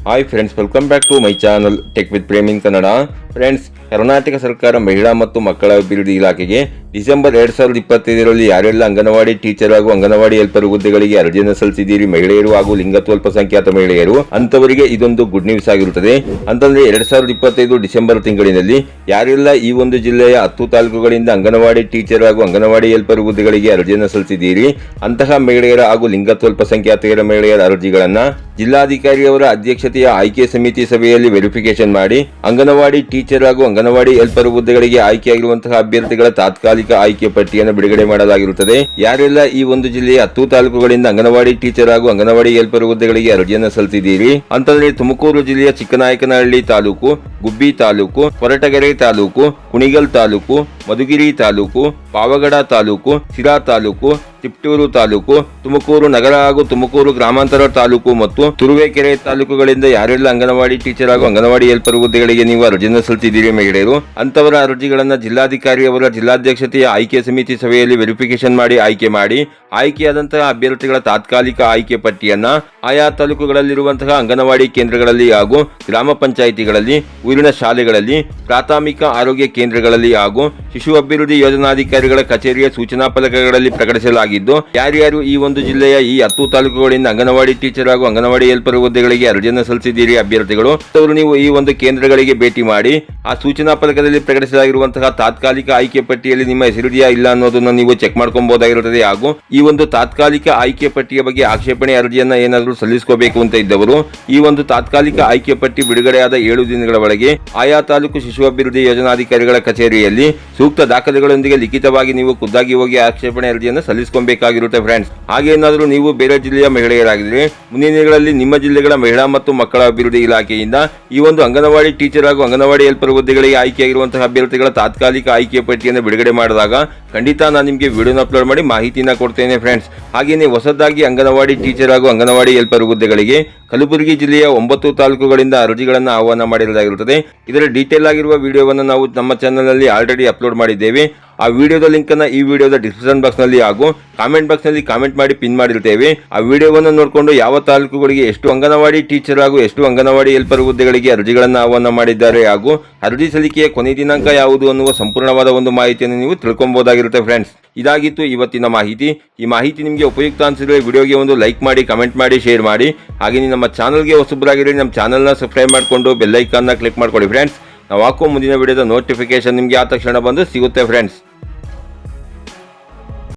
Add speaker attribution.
Speaker 1: Hi friends, welcome back to my channel tech with ಪ್ರೇಮಿಂಗ್ Kannada. Friends, Karnataka ಸರ್ಕಾರ ಮಹಿಳಾ ಮತ್ತು ಮಕ್ಕಳ ಅಭಿವೃದ್ಧಿ ಇಲಾಖೆಗೆ ಡಿಸೆಂಬರ್ 2025ರಲ್ಲಿ ಯಾರೆಲ್ಲ ಅಂಗನವಾಡಿ ಟೀಚರ್ ಹಾಗೂ ಅಂಗನವಾಡಿ ಹೆಲ್ಪರ್ ಹುದ್ದೆಗಳಿಗೆ ಅರ್ಜಿಯನ್ನು ಸಲ್ಲಿಸಿದ್ದೀರಿ, ಮಹಿಳೆಯರು ಹಾಗೂ ಲಿಂಗತ್ವ ಅಲ್ಪಸಂಖ್ಯಾತ ಮಹಿಳೆಯರು ಅಂತವರಿಗೆ ಇದೊಂದು ಗುಡ್ ನ್ಯೂಸ್ ಆಗಿರುತ್ತದೆ. ಅಂತಂದ್ರೆ 2025 ಡಿಸೆಂಬರ್ ತಿಂಗಳಿನಲ್ಲಿ ಯಾರೆಲ್ಲ ಈ ಒಂದು ಜಿಲ್ಲೆಯ 10 ತಾಲೂಕುಗಳಿಂದ ಅಂಗನವಾಡಿ ಟೀಚರ್ ಹಾಗೂ ಅಂಗನವಾಡಿ ಹೆಲ್ಪರ್ ಹುದ್ದೆಗಳಿಗೆ ಅರ್ಜಿಯನ್ನು ಸಲ್ಲಿಸಿದ್ದೀರಿ, ಅಂತಹ ಮಹಿಳೆಯರ ಹಾಗೂ ಲಿಂಗತ್ವ ಅಲ್ಪಸಂಖ್ಯಾತರ ಮಹಿಳೆಯರ ಅರ್ಜಿಗಳನ್ನ ಜಿಲ್ಲಾಧಿಕಾರಿಯವರ ಅಧ್ಯಕ್ಷತೆಯ ಆಯ್ಕೆ ಸಮಿತಿ ಸಭೆಯಲ್ಲಿ ವೆರಿಫಿಕೇಶನ್ ಮಾಡಿ ಅಂಗನವಾಡಿ ಟೀಚರ್ ಹಾಗೂ ಅಂಗನವಾಡಿ ಹೆಲ್ಪರ್ ಹುದ್ದೆಗಳಿಗೆ ಆಯ್ಕೆಯಾಗಿರುವಂತಹ ಅಭ್ಯರ್ಥಿಗಳ ತಾತ್ಕಾಲಿಕ ಆಯ್ಕೆ ಪಟ್ಟಿಯನ್ನು ಬಿಡುಗಡೆ ಮಾಡಲಾಗಿರುತ್ತದೆ. ಯಾರೆಲ್ಲ ಈ ಒಂದು ಜಿಲ್ಲೆಯ 10 ತಾಲೂಕುಗಳಿಂದ ಅಂಗನವಾಡಿ ಟೀಚರ್ ಹಾಗೂ ಅಂಗನವಾಡಿ ಹೆಲ್ಪರ್ ಹುದ್ದೆಗಳಿಗೆ ಅರ್ಜಿಯನ್ನು ಸಲ್ಲಿಸಿದ್ದೀರಿ ಅಂತಂದ್ರೆ ತುಮಕೂರು ಜಿಲ್ಲೆಯ ಚಿಕ್ಕನಾಯಕನಹಳ್ಳಿ ತಾಲೂಕು, ಗುಬ್ಬಿ ತಾಲೂಕು, ಕೊರಟಗೆರೆ ತಾಲೂಕು, ಕುಣಿಗಲ್ ತಾಲೂಕು, ಮಧುಗಿರಿ ತಾಲೂಕು, ಪಾವಗಡ ತಾಲೂಕು, ಸಿರಾ ತಾಲೂಕು, ತಿಪ್ಟೂರು ತಾಲೂಕು, ತುಮಕೂರು ನಗರ ಹಾಗೂ ತುಮಕೂರು ಗ್ರಾಮಾಂತರ ತಾಲೂಕು ಮತ್ತು ತುರುವೇಕೆರೆ ತಾಲೂಕುಗಳಿಂದ ಯಾರೆಲ್ಲ ಅಂಗನವಾಡಿ ಟೀಚರ್ ಹಾಗೂ ಅಂಗನವಾಡಿ ಹೆಲ್ಪರ್ ಹುದ್ದೆಗಳಿಗೆ ನೀವು ಅರ್ಜಿಯನ್ನು ಸಲ್ಲಿಸಿದ್ದೀರಿ ಮಹಿಳೆಯರು, ಅಂತವರ ಅರ್ಜಿಗಳನ್ನು ಜಿಲ್ಲಾಧಿಕಾರಿಯವರ ಜಿಲ್ಲಾಧ್ಯಕ್ಷತೆಯ ಆಯ್ಕೆ ಸಮಿತಿ ಸಭೆಯಲ್ಲಿ ವೆರಿಫಿಕೇಶನ್ ಮಾಡಿ ಆಯ್ಕೆಯಾದಂತಹ ಅಭ್ಯರ್ಥಿಗಳ ತಾತ್ಕಾಲಿಕ ಆಯ್ಕೆ ಪಟ್ಟಿಯನ್ನ ಆಯಾ ತಾಲೂಕುಗಳಲ್ಲಿರುವಂತಹ ಅಂಗನವಾಡಿ ಕೇಂದ್ರಗಳಲ್ಲಿ ಹಾಗೂ ಗ್ರಾಮ ಪಂಚಾಯಿತಿಗಳಲ್ಲಿ, ಊರಿನ ಶಾಲೆಗಳಲ್ಲಿ, ಪ್ರಾಥಮಿಕ ಆರೋಗ್ಯ ಕೇಂದ್ರಗಳಲ್ಲಿ ಹಾಗೂ ಶಿಶು ಅಭಿವೃದ್ಧಿ ಯೋಜನಾಧಿಕಾರಿಗಳ ಕಚೇರಿಯ ಸೂಚನಾ ಫಲಕಗಳಲ್ಲಿ ಪ್ರಕಟಿಸಲಾಗಿದ್ದು, ಯಾರ್ಯಾರು ಈ ಒಂದು ಜಿಲ್ಲೆಯ ಈ 10 ತಾಲೂಕುಗಳಿಂದ ಅಂಗನವಾಡಿ ಟೀಚರ್ ಹಾಗೂ ಅಂಗನವಾಡಿ ಹೆಲ್ಪರ್ ಹುದ್ದೆಗಳಿಗೆ ಅರ್ಜಿಯನ್ನು ಸಲ್ಲಿಸಿದ್ದೀರಿ ಅಭ್ಯರ್ಥಿಗಳು, ಅವರು ನೀವು ಈ ಒಂದು ಕೇಂದ್ರಗಳಿಗೆ ಭೇಟಿ ಮಾಡಿ ಆ ಸೂಚನಾ ಫಲಕದಲ್ಲಿ ಪ್ರಕಟಿಸಲಾಗಿರುವಂತಹ ತಾತ್ಕಾಲಿಕ ಆಯ್ಕೆ ಪಟ್ಟಿಯಲ್ಲಿ ನಿಮ್ಮ ಹೆಸರಿದೆಯಾ ಇಲ್ಲ ಅನ್ನೋದನ್ನು ನೀವು ಚೆಕ್ ಮಾಡ್ಕೊಬಹುದಾಗಿರುತ್ತದೆ. ಹಾಗೂ ಈ ಒಂದು ತಾತ್ಕಾಲಿಕ ಆಯ್ಕೆ ಪಟ್ಟಿಯ ಬಗ್ಗೆ ಆಕ್ಷೇಪಣೆ ಅರ್ಜಿಯನ್ನ ಏನಾದರೂ ಸಲ್ಲಿಸಬೇಕು ಅಂತ ಇದ್ದವರು ಈ ಒಂದು ತಾತ್ಕಾಲಿಕ ಆಯ್ಕೆ ಪಟ್ಟಿ ಬಿಡುಗಡೆಯಾದ 7 ದಿನಗಳ ಒಳಗೆ ಆಯಾ ತಾಲೂಕು ಶಿಶು ಅಭಿವೃದ್ಧಿ ಯೋಜನಾಧಿಕಾರಿಗಳ ಕಚೇರಿಯಲ್ಲಿ ಸೂಕ್ತ ದಾಖಲೆಗಳೊಂದಿಗೆ ಲಿಖಿತವಾಗಿ ನೀವು ಖುದ್ದಾಗಿ ಹೋಗಿ ಆಕ್ಷೇಪಣೆ ಅರ್ಜಿಯನ್ನು ಸಲ್ಲಿಸಬೇಕಾಗಿರುತ್ತೆ ಫ್ರೆಂಡ್ಸ್. ಹಾಗೇನಾದರೂ ನೀವು ಬೇರೆ ಜಿಲ್ಲೆಯ ಮಹಿಳೆಯರಾಗಿದ್ದರೆ ಮುಂದಿನ ದಿನಗಳಲ್ಲಿ ನಿಮ್ಮ ಜಿಲ್ಲೆಗಳ ಮಹಿಳಾ ಮತ್ತು ಮಕ್ಕಳ ಅಭಿವೃದ್ಧಿ ಇಲಾಖೆಯಿಂದ ಈ ಒಂದು ಅಂಗನವಾಡಿ ಟೀಚರ್ ಹಾಗೂ ಅಂಗನವಾಡಿ ಹೆಲ್ಪರ್ ಹುದ್ದೆಗಳಿಗೆ ಆಯ್ಕೆಯಾಗಿರುವಂತಹ ಅಭ್ಯರ್ಥಿಗಳ ತಾತ್ಕಾಲಿಕ ಆಯ್ಕೆ ಪಟ್ಟಿಯನ್ನು ಬಿಡುಗಡೆ ಮಾಡಿದಾಗ ಖಂಡಿತ ನಾನು ನಿಮಗೆ ವಿಡಿಯೋನ ಅಪ್ಲೋಡ್ ಮಾಡಿ ಮಾಹಿತಿನ ಕೊಡ್ತೇನೆ ಫ್ರೆಂಡ್ಸ್. ಹಾಗೆಯೇ ಹೊಸದಾಗಿ ಅಂಗನವಾಡಿ ಟೀಚರ್ ಹಾಗೂ ಅಂಗನವಾಡಿ ಹೆಲ್ಪರ್ ಹುದ್ದೆಗಳಿಗೆ ಕಲಬುರಗಿ ಜಿಲ್ಲೆಯ 9 ತಾಲೂಕುಗಳಿಂದ ಅರ್ಜಿಗಳನ್ನು ಆಹ್ವಾನ ಮಾಡಿರುತ್ತದೆ. ಇದರ ಡೀಟೇಲ್ ಆಗಿರುವ ವಿಡಿಯೋವನ್ನು ನಾವು ನಮ್ಮ ಚಾನಲ್ನಲ್ಲಿ ಆಲ್ರೆಡಿ ಅಪ್ಲೋಡ್ ಮಾಡಿದ್ದೇವೆ. ಆ ವಿಡಿಯೋದ ಲಿಂಕ್ ಅನ್ನು ಈ ವಿಡಿಯೋದ ಡಿಸ್ಕ್ರಿಪ್ಷನ್ ಬಾಕ್ಸ್ ನಲ್ಲಿ ಹಾಗೂ ಕಾಮೆಂಟ್ ಬಾಕ್ಸ್ ನಲ್ಲಿ ಕಾಮೆಂಟ್ ಮಾಡಿ ಪಿನ್ ಮಾಡಿರ್ತೇವೆ. ಆ ವಿಡಿಯೋವನ್ನು ನೋಡಿಕೊಂಡು ಯಾವ ತಾಲೂಕುಗಳಿಗೆ ಎಷ್ಟು ಅಂಗನವಾಡಿ ಟೀಚರ್ ಹಾಗೂ ಎಷ್ಟು ಅಂಗನವಾಡಿ ಹೆಲ್ಪರ್ ಹುದ್ದೆಗಳಿಗೆ ಅರ್ಜಿಗಳನ್ನು ಆಹ್ವಾನ ಮಾಡಿದ್ದಾರೆ ಹಾಗೂ ಅರ್ಜಿ ಸಲ್ಲಿಕೆಯ ಕೊನೆ ದಿನಾಂಕ ಯಾವುದು ಅನ್ನುವ ಸಂಪೂರ್ಣವಾದ ಒಂದು ಮಾಹಿತಿಯನ್ನು ನೀವು ತಿಳ್ಕೊಬಹುದಾಗಿರುತ್ತೆ ಫ್ರೆಂಡ್ಸ್. ಇದಾಗಿತ್ತು ಇವತ್ತಿನ ಮಾಹಿತಿ. ಈ ಮಾಹಿತಿ ನಿಮಗೆ ಉಪಯುಕ್ತ ಅನಿಸಿದರೆ ವಿಡಿಯೋಗೆ ಒಂದು ಲೈಕ್ ಮಾಡಿ, ಕಮೆಂಟ್ ಮಾಡಿ, ಶೇರ್ ಮಾಡಿ. ಹಾಗೆ ನಮ್ಮ ಚಾನಲ್ಗೆ ಹೊಸಬರಾಗಿರಿ, ನಮ್ಮ ಚಾನಲ್ನ ಸಬ್ಸ್ಕ್ರೈಬ್ ಮಾಡಿಕೊಂಡು ಬೆಲ್ ಐಕಾನ್ನ ಕ್ಲಿಕ್ ಮಾಡ್ಕೊಳ್ಳಿ ಫ್ರೆಂಡ್ಸ್. ನಾವು ಹಾಕೋ ಮುಂದಿನ ವಿಡಿಯೋದ ನೋಟಿಫಿಕೇಶನ್ ನಿಮಗೆ ಆ ತಕ್ಷಣ ಬಂದು ಸಿಗುತ್ತೆ ಫ್ರೆಂಡ್ಸ್.